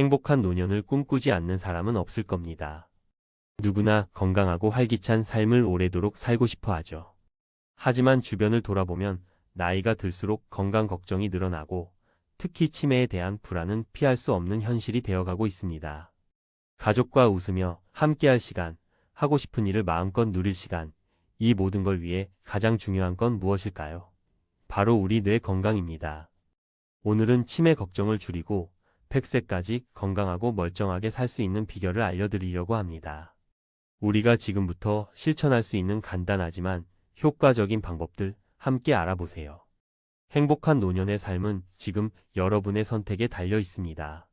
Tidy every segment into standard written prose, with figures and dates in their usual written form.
행복한 노년을 꿈꾸지 않는 사람은 없을 겁니다. 누구나 건강하고 활기찬 삶을 오래도록 살고 싶어 하죠. 하지만 주변을 돌아보면 나이가 들수록 건강 걱정이 늘어나고 특히 치매에 대한 불안은 피할 수 없는 현실이 되어가고 있습니다. 가족과 웃으며 함께할 시간, 하고 싶은 일을 마음껏 누릴 시간, 이 모든 걸 위해 가장 중요한 건 무엇일까요? 바로 우리 뇌 건강입니다. 오늘은 치매 걱정을 줄이고 100세까지 건강하고 멀쩡하게 살 수 있는 비결을 알려드리려고 합니다. 우리가 지금부터 실천할 수 있는 간단하지만 효과적인 방법들 함께 알아보세요. 행복한 노년의 삶은 지금 여러분의 선택에 달려 있습니다.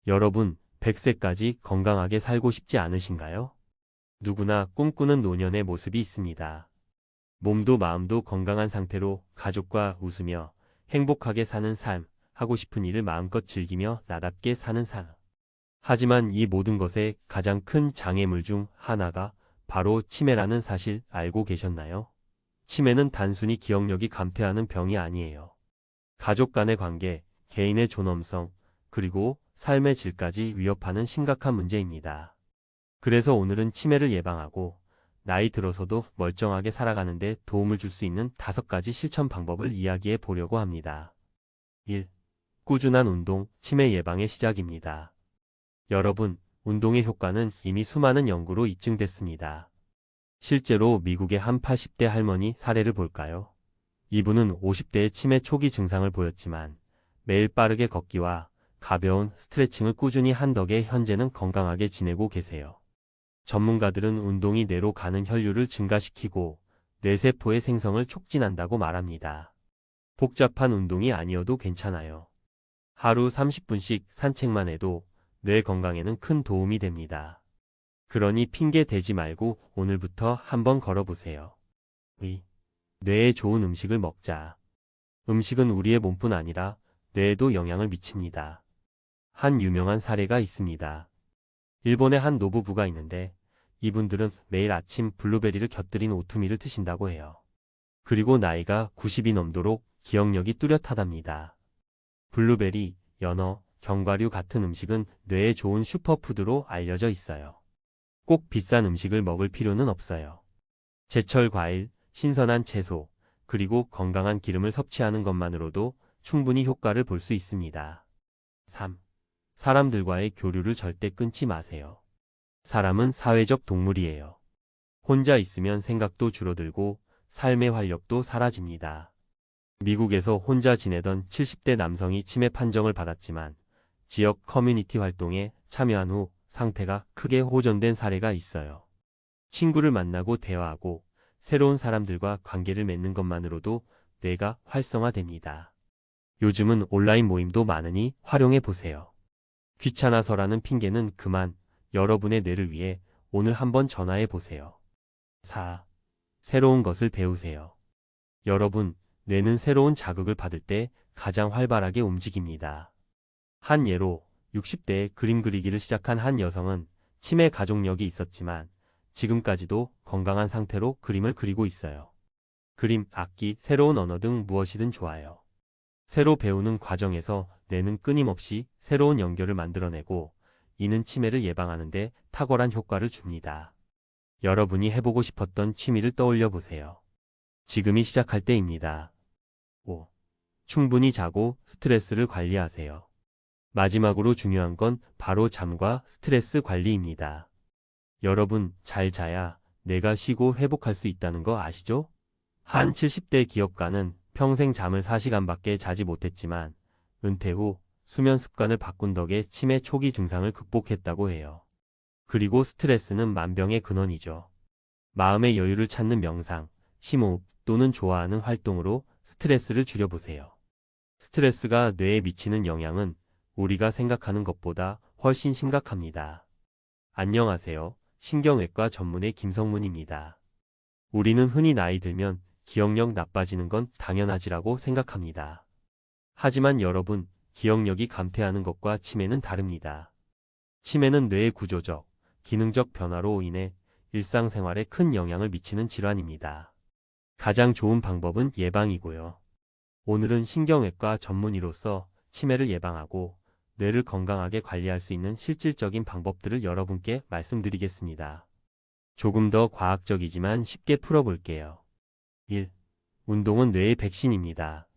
여러분, 100세까지 건강하게 살고 싶지 않으신가요? 누구나 꿈꾸는 노년의 모습이 있습니다. 몸도 마음도 건강한 상태로 가족과 웃으며 행복하게 사는 삶, 하고 싶은 일을 마음껏 즐기며 나답게 사는 삶. 하지만 이 모든 것의 가장 큰 장애물 중 하나가 바로 치매라는 사실 알고 계셨나요? 치매는 단순히 기억력이 감퇴하는 병이 아니에요. 가족 간의 관계, 개인의 존엄성, 그리고 삶의 질까지 위협하는 심각한 문제입니다. 그래서 오늘은 치매를 예방하고 나이 들어서도 멀쩡하게 살아가는 데 도움을 줄 수 있는 5가지 실천 방법을 이야기해 보려고 합니다. 1. 꾸준한 운동, 치매 예방의 시작입니다. 여러분, 운동의 효과는 이미 수많은 연구로 입증됐습니다. 실제로 미국의 한 80대 할머니 사례를 볼까요? 이분은 50대의 치매 초기 증상을 보였지만 매일 빠르게 걷기와 가벼운 스트레칭을 꾸준히 한 덕에 현재는 건강하게 지내고 계세요. 전문가들은 운동이 뇌로 가는 혈류를 증가시키고 뇌세포의 생성을 촉진한다고 말합니다. 복잡한 운동이 아니어도 괜찮아요. 하루 30분씩 산책만 해도 뇌 건강에는 큰 도움이 됩니다. 그러니 핑계 대지 말고 오늘부터 한번 걸어보세요. 2. 뇌에 좋은 음식을 먹자. 음식은 우리의 몸뿐 아니라 뇌에도 영향을 미칩니다. 한 유명한 사례가 있습니다. 일본의 한 노부부가 있는데 이분들은 매일 아침 블루베리를 곁들인 오트밀을 드신다고 해요. 그리고 나이가 90이 넘도록 기억력이 뚜렷하답니다. 블루베리, 연어, 견과류 같은 음식은 뇌에 좋은 슈퍼푸드로 알려져 있어요. 꼭 비싼 음식을 먹을 필요는 없어요. 제철 과일, 신선한 채소, 그리고 건강한 기름을 섭취하는 것만으로도 충분히 효과를 볼 수 있습니다. 3. 사람들과의 교류를 절대 끊지 마세요. 사람은 사회적 동물이에요. 혼자 있으면 생각도 줄어들고 삶의 활력도 사라집니다. 미국에서 혼자 지내던 70대 남성이 치매 판정을 받았지만 지역 커뮤니티 활동에 참여한 후 상태가 크게 호전된 사례가 있어요. 친구를 만나고 대화하고 새로운 사람들과 관계를 맺는 것만으로도 뇌가 활성화됩니다. 요즘은 온라인 모임도 많으니 활용해 보세요. 귀찮아서라는 핑계는 그만, 여러분의 뇌를 위해 오늘 한번 전화해 보세요. 4. 새로운 것을 배우세요. 여러분, 뇌는 새로운 자극을 받을 때 가장 활발하게 움직입니다. 한 예로 60대에 그림 그리기를 시작한 한 여성은 치매 가족력이 있었지만 지금까지도 건강한 상태로 그림을 그리고 있어요. 그림, 악기, 새로운 언어 등 무엇이든 좋아요. 새로 배우는 과정에서 뇌는 끊임없이 새로운 연결을 만들어내고 이는 치매를 예방하는 데 탁월한 효과를 줍니다. 여러분이 해보고 싶었던 취미를 떠올려 보세요. 지금이 시작할 때입니다. 5. 충분히 자고 스트레스를 관리하세요. 마지막으로 중요한 건 바로 잠과 스트레스 관리입니다. 여러분, 잘 자야 뇌가 쉬고 회복할 수 있다는 거 아시죠? 한 70대 기업가는 평생 잠을 4시간밖에 자지 못했지만 은퇴 후 수면 습관을 바꾼 덕에 치매 초기 증상을 극복했다고 해요. 그리고 스트레스는 만병의 근원이죠. 마음의 여유를 찾는 명상, 심호흡 또는 좋아하는 활동으로 스트레스를 줄여보세요. 스트레스가 뇌에 미치는 영향은 우리가 생각하는 것보다 훨씬 심각합니다. 안녕하세요. 신경외과 전문의 김성문입니다. 우리는 흔히 나이 들면 기억력 나빠지는 건 당연하지라고 생각합니다. 하지만 여러분, 기억력이 감퇴하는 것과 치매는 다릅니다. 치매는 뇌의 구조적, 기능적 변화로 인해 일상생활에 큰 영향을 미치는 질환입니다. 가장 좋은 방법은 예방이고요. 오늘은 신경외과 전문의로서 치매를 예방하고 뇌를 건강하게 관리할 수 있는 실질적인 방법들을 여러분께 말씀드리겠습니다. 조금 더 과학적이지만 쉽게 풀어볼게요. 1. 운동은 뇌의 백신입니다.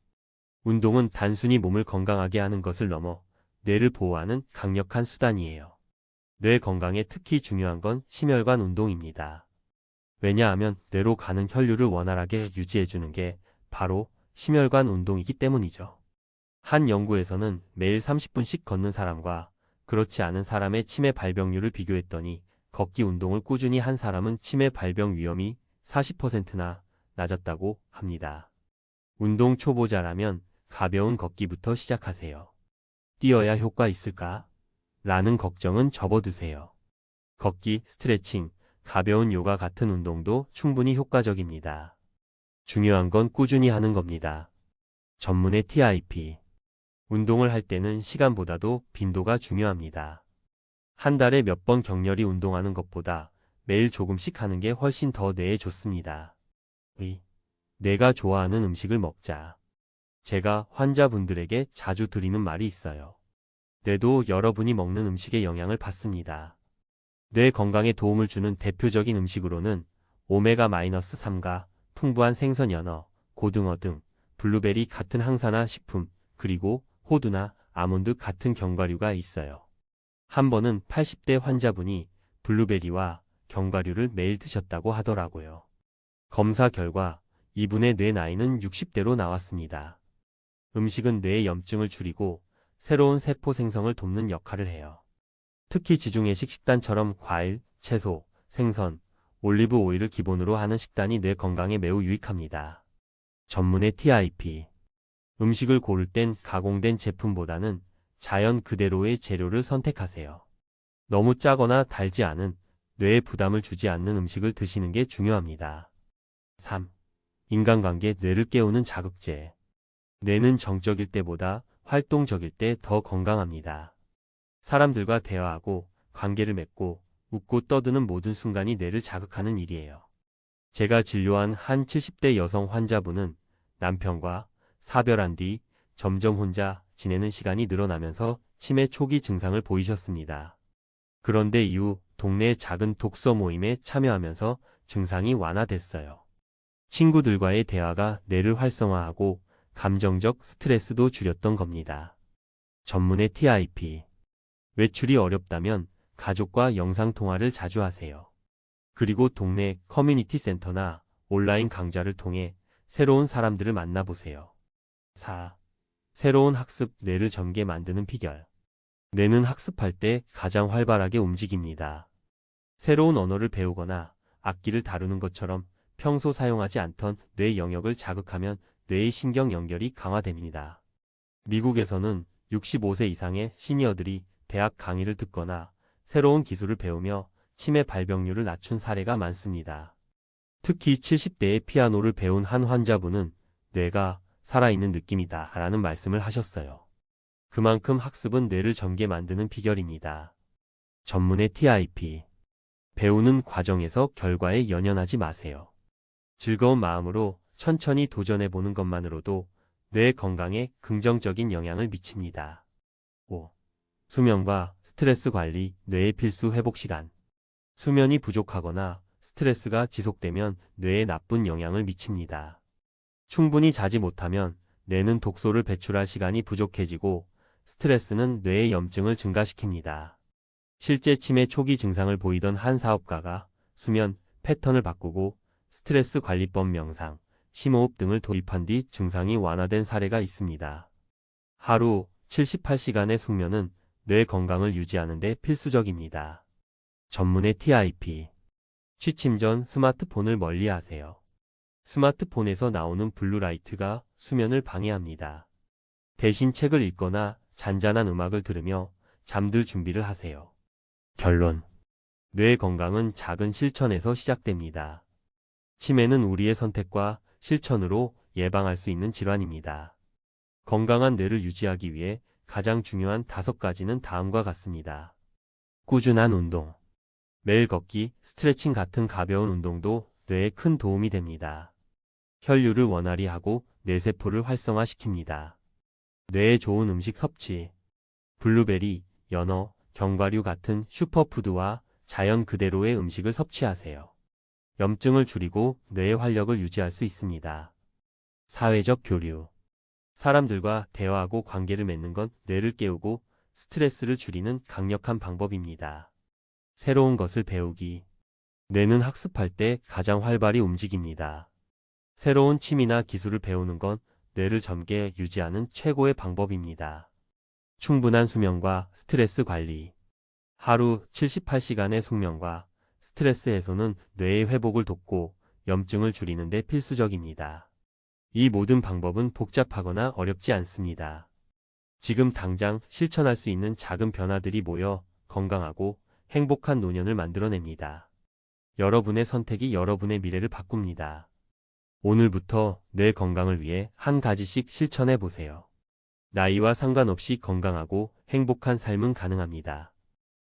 운동은 단순히 몸을 건강하게 하는 것을 넘어 뇌를 보호하는 강력한 수단이에요. 뇌 건강에 특히 중요한 건 심혈관 운동입니다. 왜냐하면 뇌로 가는 혈류를 원활하게 유지해주는 게 바로 심혈관 운동이기 때문이죠. 한 연구에서는 매일 30분씩 걷는 사람과 그렇지 않은 사람의 치매 발병률을 비교했더니 걷기 운동을 꾸준히 한 사람은 치매 발병 위험이 40%나 낮았다고 합니다. 운동 초보자라면 가벼운 걷기부터 시작하세요. 뛰어야 효과 있을까? 라는 걱정은 접어두세요. 걷기, 스트레칭, 가벼운 요가 같은 운동도 충분히 효과적입니다. 중요한 건 꾸준히 하는 겁니다. 전문의 TIP. 운동을 할 때는 시간보다도 빈도가 중요합니다. 한 달에 몇 번 격렬히 운동하는 것보다 매일 조금씩 하는 게 훨씬 더 뇌에 좋습니다. 내가 좋아하는 음식을 먹자. 제가 환자분들에게 자주 드리는 말이 있어요. 뇌도 여러분이 먹는 음식의 영향을 받습니다. 뇌 건강에 도움을 주는 대표적인 음식으로는 오메가-3가 풍부한 생선 연어, 고등어 등 블루베리 같은 항산화 식품, 그리고 호두나 아몬드 같은 견과류가 있어요. 한 번은 80대 환자분이 블루베리와 견과류를 매일 드셨다고 하더라고요. 검사 결과 이분의 뇌 나이는 60대로 나왔습니다. 음식은 뇌의 염증을 줄이고 새로운 세포 생성을 돕는 역할을 해요. 특히 지중해식 식단처럼 과일, 채소, 생선, 올리브 오일을 기본으로 하는 식단이 뇌 건강에 매우 유익합니다. 전문의 TIP. 음식을 고를 땐 가공된 제품보다는 자연 그대로의 재료를 선택하세요. 너무 짜거나 달지 않은, 뇌에 부담을 주지 않는 음식을 드시는 게 중요합니다. 3. 인간관계 뇌를 깨우는 자극제. 뇌는 정적일 때보다 활동적일 때 더 건강합니다. 사람들과 대화하고 관계를 맺고 웃고 떠드는 모든 순간이 뇌를 자극하는 일이에요. 제가 진료한 한 70대 여성 환자분은 남편과 사별한 뒤 점점 혼자 지내는 시간이 늘어나면서 치매 초기 증상을 보이셨습니다. 그런데 이후 동네 작은 독서 모임에 참여하면서 증상이 완화됐어요. 친구들과의 대화가 뇌를 활성화하고 감정적 스트레스도 줄였던 겁니다. 전문의 TIP. 외출이 어렵다면 가족과 영상통화를 자주 하세요. 그리고 동네 커뮤니티 센터나 온라인 강좌를 통해 새로운 사람들을 만나보세요. 4. 새로운 학습 뇌를 젊게 만드는 비결. 뇌는 학습할 때 가장 활발하게 움직입니다. 새로운 언어를 배우거나 악기를 다루는 것처럼 평소 사용하지 않던 뇌 영역을 자극하면 뇌의 신경 연결이 강화됩니다. 미국에서는 65세 이상의 시니어들이 대학 강의를 듣거나 새로운 기술을 배우며 치매 발병률을 낮춘 사례가 많습니다. 특히 70대에 피아노를 배운 한 환자분은 뇌가 살아있는 느낌이다 라는 말씀을 하셨어요. 그만큼 학습은 뇌를 젊게 만드는 비결입니다. 전문의 TIP. 배우는 과정에서 결과에 연연하지 마세요. 즐거운 마음으로 천천히 도전해보는 것만으로도 뇌 건강에 긍정적인 영향을 미칩니다. 5. 수면과 스트레스 관리, 뇌의 필수 회복 시간. 수면이 부족하거나 스트레스가 지속되면 뇌에 나쁜 영향을 미칩니다. 충분히 자지 못하면 뇌는 독소를 배출할 시간이 부족해지고 스트레스는 뇌의 염증을 증가시킵니다. 실제 치매 초기 증상을 보이던 한 사업가가 수면 패턴을 바꾸고 스트레스 관리법 명상, 심호흡 등을 도입한 뒤 증상이 완화된 사례가 있습니다. 하루 78시간의 숙면은 뇌 건강을 유지하는 데 필수적입니다. 전문의 TIP. 취침 전 스마트폰을 멀리하세요. 스마트폰에서 나오는 블루라이트가 수면을 방해합니다. 대신 책을 읽거나 잔잔한 음악을 들으며 잠들 준비를 하세요. 결론. 뇌 건강은 작은 실천에서 시작됩니다. 치매는 우리의 선택과 실천으로 예방할 수 있는 질환입니다. 건강한 뇌를 유지하기 위해 가장 중요한 5가지는 다음과 같습니다. 꾸준한 운동. 매일 걷기, 스트레칭 같은 가벼운 운동도 뇌에 큰 도움이 됩니다. 혈류를 원활히 하고 뇌세포를 활성화시킵니다. 뇌에 좋은 음식 섭취. 블루베리, 연어, 견과류 같은 슈퍼푸드와 자연 그대로의 음식을 섭취하세요. 염증을 줄이고 뇌의 활력을 유지할 수 있습니다. 사회적 교류. 사람들과 대화하고 관계를 맺는 건 뇌를 깨우고 스트레스를 줄이는 강력한 방법입니다. 새로운 것을 배우기. 뇌는 학습할 때 가장 활발히 움직입니다. 새로운 취미나 기술을 배우는 건 뇌를 젊게 유지하는 최고의 방법입니다. 충분한 수면과 스트레스 관리. 하루 78시간의 숙면과 스트레스 해소는 뇌의 회복을 돕고 염증을 줄이는 데 필수적입니다. 이 모든 방법은 복잡하거나 어렵지 않습니다. 지금 당장 실천할 수 있는 작은 변화들이 모여 건강하고 행복한 노년을 만들어냅니다. 여러분의 선택이 여러분의 미래를 바꿉니다. 오늘부터 뇌 건강을 위해 한 가지씩 실천해 보세요. 나이와 상관없이 건강하고 행복한 삶은 가능합니다.